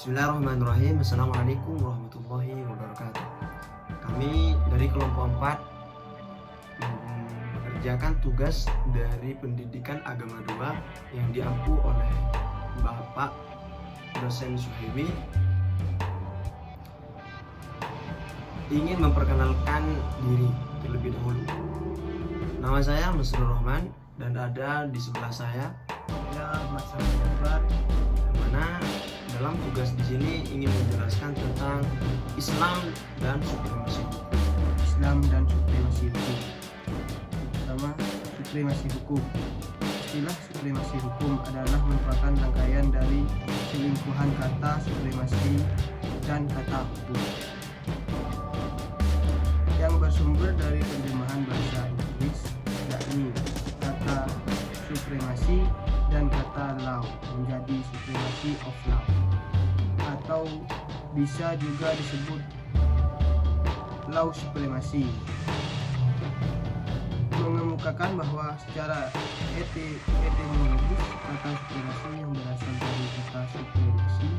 Bismillahirrahmanirrahim. Assalamualaikum warahmatullahi wabarakatuh. Kami dari kelompok 4 mengerjakan tugas dari pendidikan agama 2 yang diampu oleh Bapak dosen Suhaimi. Ingin memperkenalkan diri terlebih dahulu. Nama saya Masrur Rahman dan ada di sebelah saya Mas Jabar, yang mana dalam tugas di sini ingin menjelaskan tentang Islam dan supremasi hukum. Islam dan supremasi hukum. Pertama, supremasi hukum. Istilah supremasi hukum adalah merupakan rangkaian dari selingkuhan kata supremasi dan kata hukum yang bersumber dari terjemahan bahasa Inggris, yakni kata supremasi dan kata law menjadi supremacy of law, atau bisa juga disebut law supremacy, mengemukakan bahwa secara etimologis kata supremasi yang berasal dari kata supremasi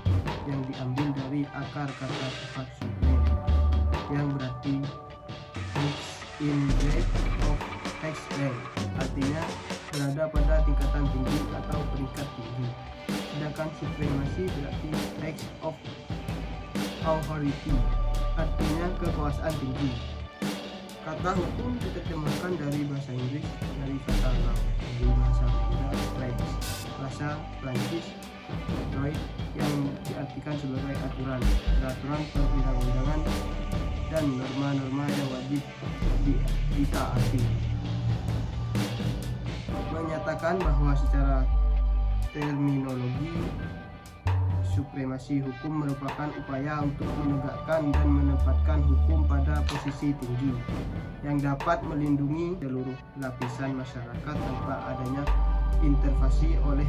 yang diambil dari akar kata sifat supreme yang berarti in grade of next rank, artinya berada pada tingkatan tinggi atau peringkat tinggi. Sedangkan supremasi berarti rank of authority, artinya kekuasaan tinggi. Kata hukum diterjemahkan dari bahasa Inggris dari kata law, dari bahasa Belanda rights, bahasa Prancis droit yang diartikan sebagai aturan, peraturan perundang-undangan dan norma-norma yang wajib ditaati. Menyatakan bahwa secara terminologi supremasi hukum merupakan upaya untuk menegakkan dan menempatkan hukum pada posisi tinggi yang dapat melindungi seluruh lapisan masyarakat tanpa adanya intervensi oleh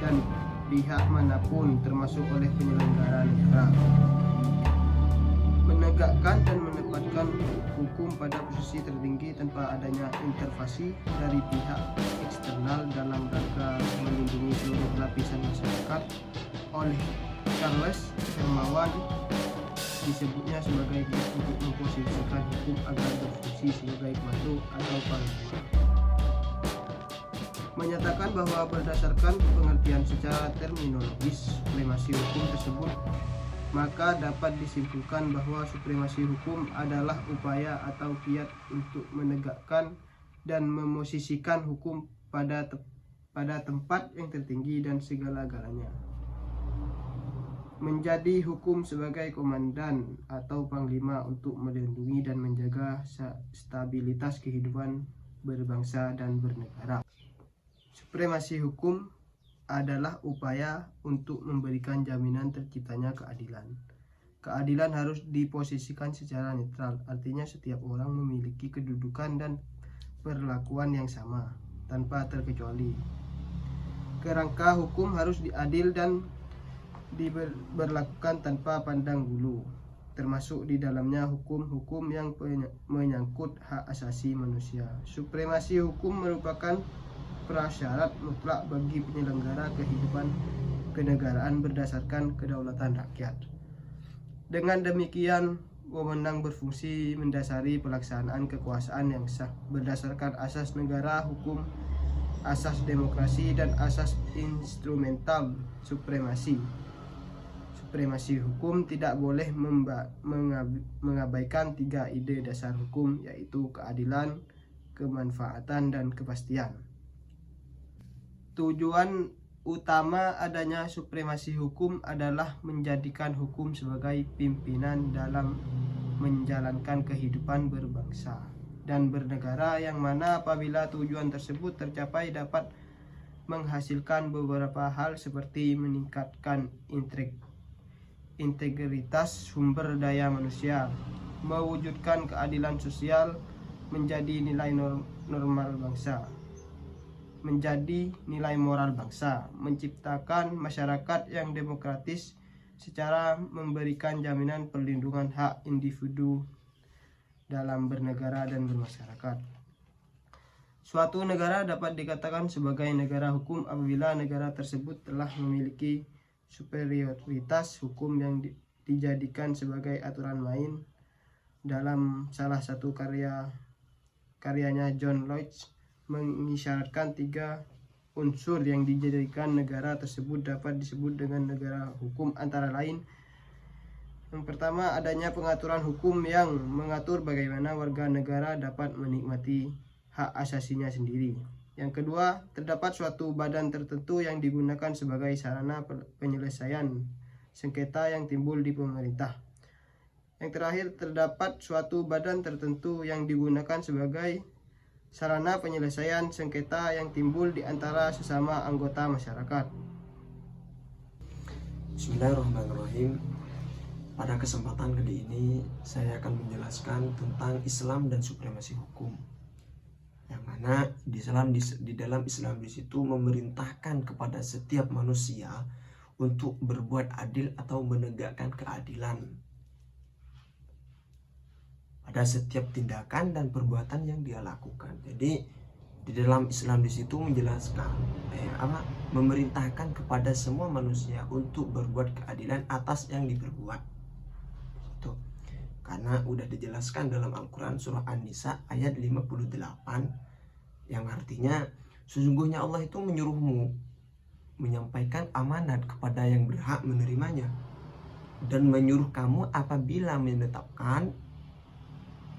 dan pihak manapun termasuk oleh penyelenggara negara. Menegakkan dan menempatkan hukum pada posisi tertinggi tanpa adanya intervensi dari pihak eksternal dalam rangka melindungi seluruh lapisan masyarakat oleh Charles Hermawan disebutnya sebagai untuk memposisikan hukum agar berfungsi sebagai pembantu atau panglima. Menyatakan bahwa berdasarkan pengertian secara terminologis supremasi hukum tersebut, maka dapat disimpulkan bahwa supremasi hukum adalah upaya atau kiat untuk menegakkan dan memosisikan hukum pada tempat yang tertinggi dan segala-galanya. Menjadi hukum sebagai komandan atau panglima untuk melindungi dan menjaga stabilitas kehidupan berbangsa dan bernegara. Supremasi hukum adalah upaya untuk memberikan jaminan terciptanya keadilan. Keadilan harus diposisikan secara netral, artinya setiap orang memiliki kedudukan dan perlakuan yang sama, tanpa terkecuali. Kerangka hukum harus diadil dan diberlakukan tanpa pandang bulu, termasuk di dalamnya hukum-hukum yang menyangkut hak asasi manusia. Supremasi hukum merupakan prasyarat mutlak bagi penyelenggara kehidupan kenegaraan berdasarkan kedaulatan rakyat. Dengan demikian, wewenang berfungsi mendasari pelaksanaan kekuasaan yang sah berdasarkan asas negara hukum, asas demokrasi, dan asas instrumental supremasi. Supremasi hukum tidak boleh mengabaikan 3 ide dasar hukum, yaitu keadilan, kemanfaatan, dan kepastian. Tujuan utama adanya supremasi hukum adalah menjadikan hukum sebagai pimpinan dalam menjalankan kehidupan berbangsa dan bernegara, yang mana apabila tujuan tersebut tercapai dapat menghasilkan beberapa hal seperti meningkatkan integritas sumber daya manusia, mewujudkan keadilan sosial, menjadi nilai moral bangsa, menciptakan masyarakat yang demokratis secara memberikan jaminan perlindungan hak individu dalam bernegara dan bermasyarakat. Suatu negara dapat dikatakan sebagai negara hukum apabila negara tersebut telah memiliki superioritas hukum yang dijadikan sebagai aturan main. Dalam salah satu karyanya John Locke mengisyaratkan 3 unsur yang dijadikan negara tersebut dapat disebut dengan negara hukum, antara lain: yang pertama, adanya pengaturan hukum yang mengatur bagaimana warga negara dapat menikmati hak asasinya sendiri. Yang kedua, terdapat suatu badan tertentu yang digunakan sebagai sarana penyelesaian sengketa yang timbul di pemerintah. Yang terakhir, terdapat suatu badan tertentu yang digunakan sebagai sarana penyelesaian sengketa yang timbul di antara sesama anggota masyarakat. Bismillahirrahmanirrahim. Pada kesempatan kali ini saya akan menjelaskan tentang Islam dan supremasi hukum. Yang mana di dalam Islam di situ memerintahkan kepada setiap manusia untuk berbuat adil atau menegakkan keadilan pada setiap tindakan dan perbuatan yang dia lakukan. Jadi di dalam Islam di situ menjelaskan memerintahkan kepada semua manusia untuk berbuat keadilan atas yang diperbuat. Itu karena udah dijelaskan dalam Al-Qur'an surah An-Nisa ayat 58 yang artinya sesungguhnya Allah itu menyuruhmu menyampaikan amanat kepada yang berhak menerimanya dan menyuruh kamu apabila menetapkan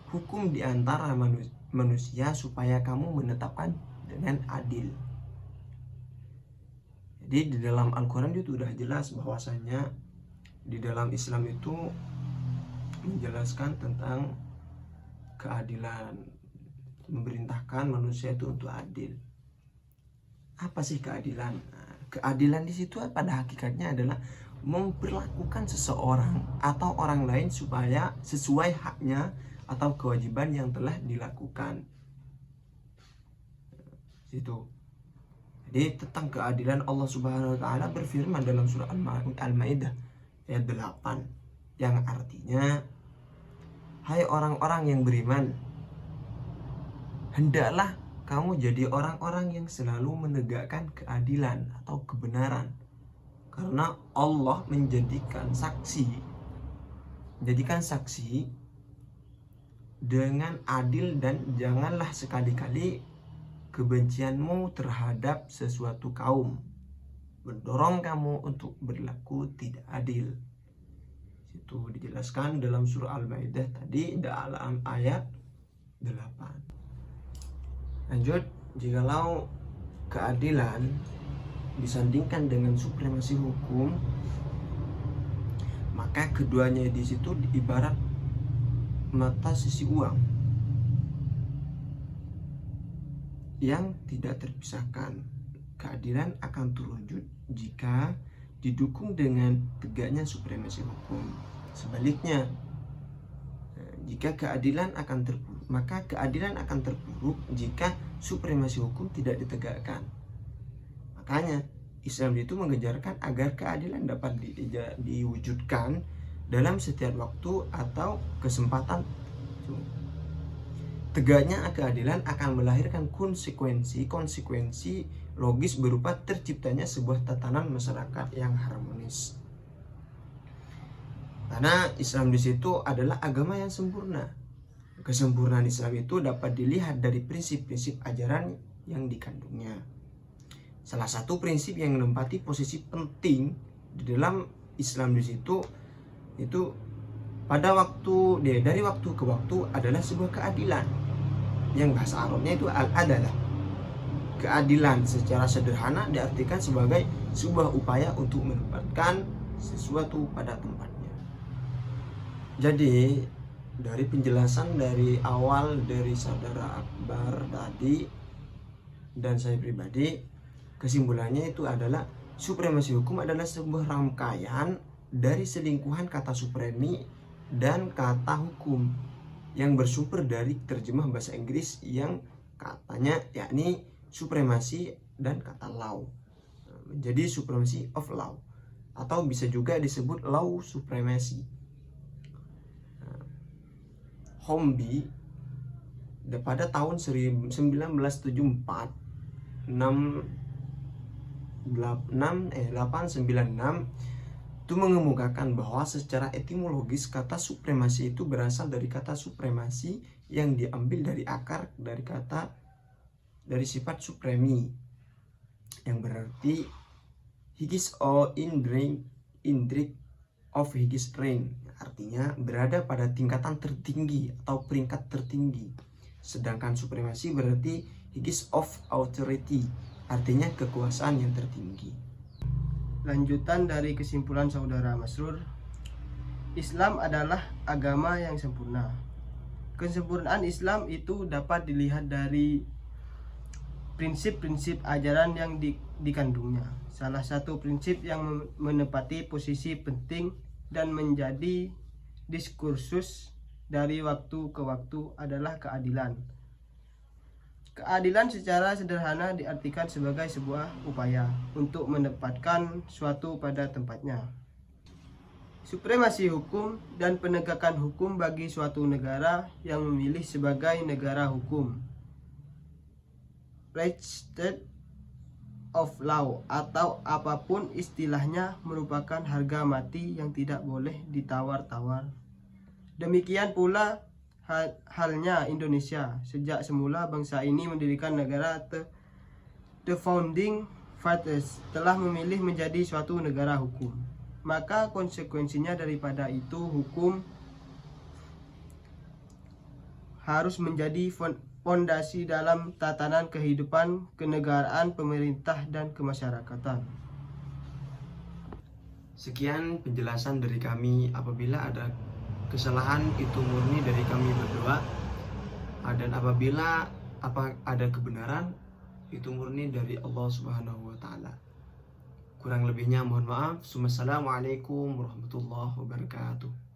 hukum di antara manusia supaya kamu menetapkan dengan adil. Jadi di dalam Al-Quran itu sudah jelas bahwasanya di dalam Islam itu menjelaskan tentang keadilan, memerintahkan manusia itu untuk adil. Apa sih keadilan? Keadilan di situ pada hakikatnya adalah memperlakukan seseorang atau orang lain supaya sesuai haknya atau kewajiban yang telah dilakukan. Situ. Jadi tentang keadilan Allah Subhanahu wa taala berfirman dalam surah Al-Maidah ayat 8 yang artinya, hai orang-orang yang beriman, hendaklah kamu jadi orang-orang yang selalu menegakkan keadilan atau kebenaran, karena Allah menjadikan saksi dengan adil, dan janganlah sekali-kali kebencianmu terhadap sesuatu kaum mendorong kamu untuk berlaku tidak adil. Itu dijelaskan dalam surah Al-Maidah tadi dalam ayat 8. Lanjut, jikalau keadilan disandingkan dengan supremasi hukum, maka keduanya di situ ibarat mata sisi uang yang tidak terpisahkan. Keadilan akan terwujud jika didukung dengan tegaknya supremasi hukum. Sebaliknya, jika keadilan akan terpuruk, maka keadilan akan terpuruk jika supremasi hukum tidak ditegakkan. Makanya Islam itu mengejarkan agar keadilan dapat diwujudkan dalam setiap waktu atau kesempatan. Tegaknya keadilan akan melahirkan konsekuensi logis berupa terciptanya sebuah tatanan masyarakat yang harmonis. Karena Islam di situ adalah agama yang sempurna. Kesempurnaan Islam itu dapat dilihat dari prinsip-prinsip ajaran yang dikandungnya. Salah satu prinsip yang menempati posisi penting di dalam Islam di situ itu dari waktu ke waktu adalah sebuah keadilan yang bahasa Arabnya itu al-adalah. Keadilan secara sederhana diartikan sebagai sebuah upaya untuk menempatkan sesuatu pada tempatnya. Jadi dari penjelasan dari awal dari saudara Akbar tadi dan saya pribadi, kesimpulannya itu adalah supremasi hukum adalah sebuah rangkaian dari selingkuhan kata supremi dan kata hukum yang bersumber dari terjemah bahasa Inggris yang katanya yakni supremasi dan kata law menjadi supremacy of law, atau bisa juga disebut law supremacy. Hornby pada tahun 1974 896 itu mengemukakan bahwa secara etimologis kata supremasi itu berasal dari kata supremasi yang diambil dari akar dari sifat supremi yang berarti higis o indrik of higis rank, artinya berada pada tingkatan tertinggi atau peringkat tertinggi. Sedangkan supremasi berarti higis of authority, artinya kekuasaan yang tertinggi. Lanjutan dari kesimpulan saudara Masrur, Islam adalah agama yang sempurna. Kesempurnaan Islam itu dapat dilihat dari prinsip-prinsip ajaran yang dikandungnya. Salah satu prinsip yang menempati posisi penting dan menjadi diskursus dari waktu ke waktu adalah keadilan. Keadilan secara sederhana diartikan sebagai sebuah upaya untuk menempatkan suatu pada tempatnya. Supremasi hukum dan penegakan hukum bagi suatu negara yang memilih sebagai negara hukum. Right state of law atau apapun istilahnya merupakan harga mati yang tidak boleh ditawar-tawar. Demikian pula halnya Indonesia. Sejak semula bangsa ini mendirikan negara, the founding fathers telah memilih menjadi suatu negara hukum. Maka konsekuensinya daripada itu hukum harus menjadi fondasi dalam tatanan kehidupan kenegaraan, pemerintah, dan kemasyarakatan. Sekian penjelasan dari kami. Apabila ada kesalahan itu murni dari kami berdua, dan apabila ada kebenaran itu murni dari Allah Subhanahu wa taala. Kurang lebihnya mohon maaf. Wassalamualaikum warahmatullahi wabarakatuh.